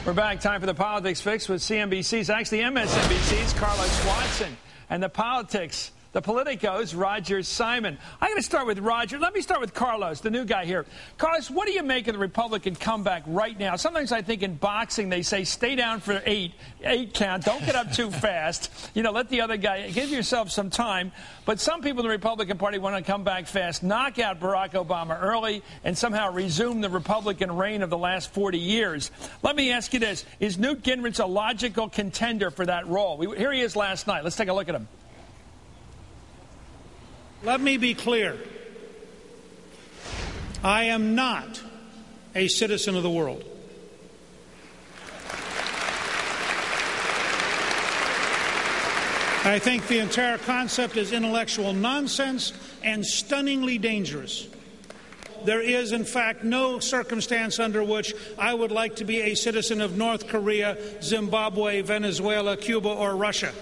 We're back. Time for the Politics Fix with CNBC's, actually MSNBC's, Carlos Watson. And the politics, the politicos, Roger Simon. I'm going to start with Roger. Let me start with Carlos, the new guy here. Carlos, what do you make of the Republican comeback right now? Sometimes I think in boxing they say stay down for eight count. Don't get up too fast. You know, let the other guy, give yourself some time. But some people in the Republican Party want to come back fast, knock out Barack Obama early, and somehow resume the Republican reign of the last 40 years. Let me ask you this. Is Newt Gingrich a logical contender for that role? Here he is last night. Let's take a look at him. Let me be clear. I am not a citizen of the world. I think the entire concept is intellectual nonsense and stunningly dangerous. There is, in fact, no circumstance under which I would like to be a citizen of North Korea, Zimbabwe, Venezuela, Cuba, or Russia.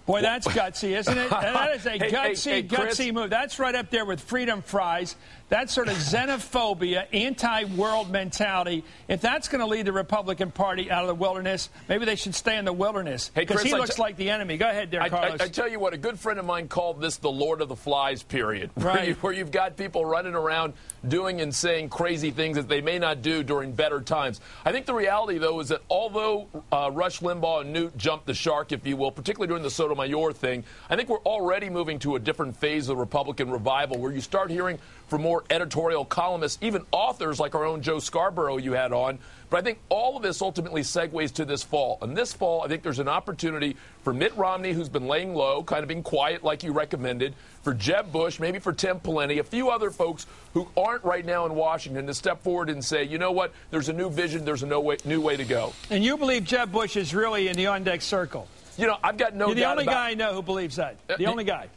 Boy, that's gutsy, isn't it? That is a gutsy move. That's right up there with freedom fries. That sort of xenophobia, anti-world mentality. If that's going to lead the Republican Party out of the wilderness, maybe they should stay in the wilderness. Because he looks like the enemy. Go ahead there, Carlos. I tell you what, a good friend of mine called this the Lord of the Flies period. Right. Where you've got people running around doing and saying crazy things that they may not do during better times. I think the reality, though, is that although Rush Limbaugh and Newt jumped the shark, if you will, particularly during the Sotomayor thing, I think we're already moving to a different phase of the Republican revival where you start hearing from more editorial columnists, even authors like our own Joe Scarborough you had on. But I think all of this ultimately segues to this fall. And this fall, I think there's an opportunity for Mitt Romney, who's been laying low, kind of being quiet like you recommended, for Jeb Bush, maybe for Tim Pawlenty, a few other folks who aren't right now in Washington to step forward and say, you know what, there's a new vision, there's a new way to go. And you believe Jeb Bush is really in the on-deck circle? You know, I've got no doubt about it. You're the only guy I know who believes that. The only guy.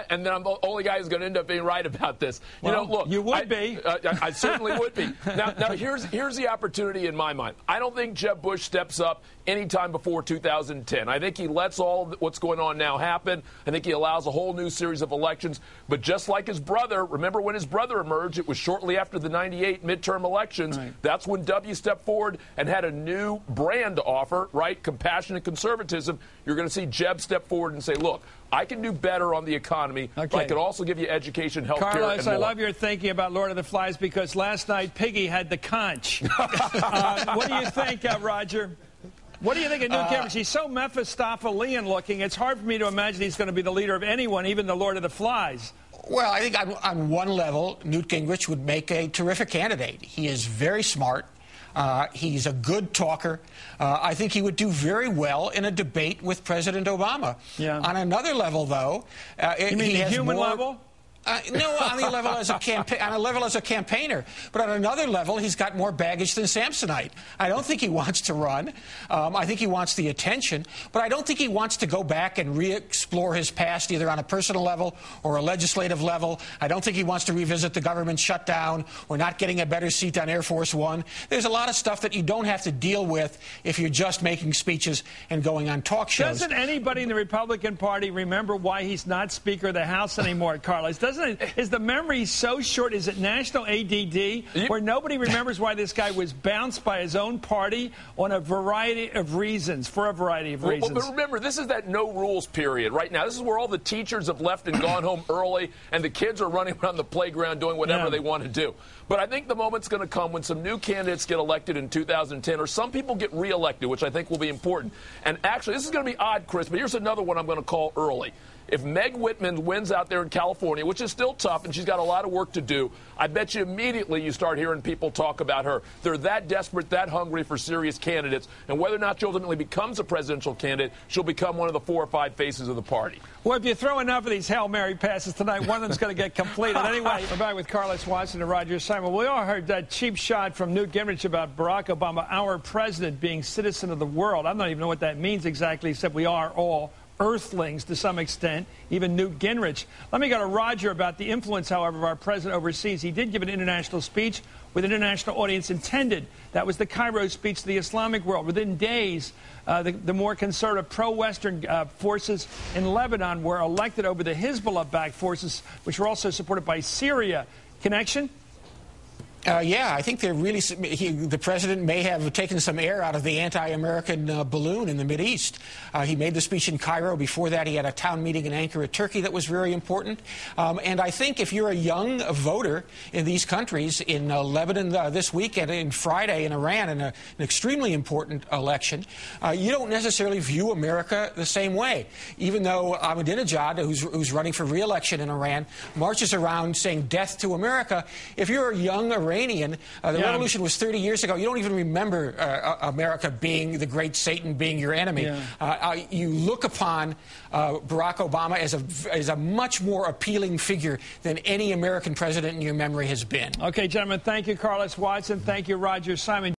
And then I'm the only guy who's going to end up being right about this. Well, you know, look. You would be. I certainly would be. Now here's the opportunity in my mind. I don't think Jeb Bush steps up anytime before 2010. I think he lets all of what's going on now happen. I think he allows a whole new series of elections. But just like his brother, remember when his brother emerged, it was shortly after the 98 midterm elections. Right. That's when W stepped forward and had a new brand to offer, right? Compassionate conservatism. You're going to see Jeb step forward and say, look, I can do better on the economy, but I can also give you education, health care, Carlos, and more. I love your thinking about Lord of the Flies because last night Piggy had the conch. What do you think, Roger? What do you think of Newt Gingrich? He's so Mephistophelian-looking, it's hard for me to imagine he's going to be the leader of anyone, even the Lord of the Flies. Well, I think on one level, Newt Gingrich would make a terrific candidate. He is very smart. He's a good talker. I think he would do very well in a debate with President Obama. Yeah. On another level, though, you mean he the has human more, level? No, on the level as a campaigner, but on another level, he's got more baggage than Samsonite. I don't think he wants to run. I think he wants the attention, but I don't think he wants to go back and re-explore his past, either on a personal level or a legislative level. I don't think he wants to revisit the government shutdown or not getting a better seat on Air Force One. There's a lot of stuff that you don't have to deal with if you're just making speeches and going on talk shows. Doesn't anybody in the Republican Party remember why he's not Speaker of the House anymore, Carlos? Is the memory so short? Is it national ADD where nobody remembers why this guy was bounced by his own party on a variety of reasons, for a variety of reasons? But remember, this is that no rules period right now. This is where all the teachers have left and gone home early, and the kids are running around the playground doing whatever they want to do. But I think the moment's going to come when some new candidates get elected in 2010, or some people get reelected, which I think will be important. And actually, this is going to be odd, Chris, but here's another one I'm going to call early. If Meg Whitman wins out there in California, which is still tough, and she's got a lot of work to do, I bet you immediately you start hearing people talk about her. They're that desperate, that hungry for serious candidates, and whether or not she ultimately becomes a presidential candidate, she'll become one of the 4 or 5 faces of the party. Well, if you throw enough of these Hail Mary passes tonight, one of them's going to get completed. Anyway, we're back with Carlos Watson and Roger Simon. We all heard that cheap shot from Newt Gingrich about Barack Obama, our president, being citizen of the world. I don't even know what that means exactly, except we are all earthlings to some extent, even Newt Gingrich. Let me go to Roger about the influence, however, of our president overseas. He did give an international speech with an international audience intended. That was the Cairo speech to the Islamic world. Within days, the more conservative pro-Western forces in Lebanon were elected over the Hezbollah-backed forces, which were also supported by Syria. Connection? Yeah, I think they're really. The president may have taken some air out of the anti-American balloon in the Mideast. He made the speech in Cairo. Before that, he had a town meeting in Ankara, Turkey, that was very important. And I think if you're a young voter in these countries, in Lebanon this week and in Friday in Iran, in an extremely important election, you don't necessarily view America the same way. Even though Ahmadinejad, who's running for re-election in Iran, marches around saying death to America, if you're a young Iranian, the revolution was 30 years ago. You don't even remember America being the great Satan, being your enemy. Yeah. You look upon Barack Obama as a much more appealing figure than any American president in your memory has been. Okay, gentlemen, thank you, Carlos Watson. Thank you, Roger Simon.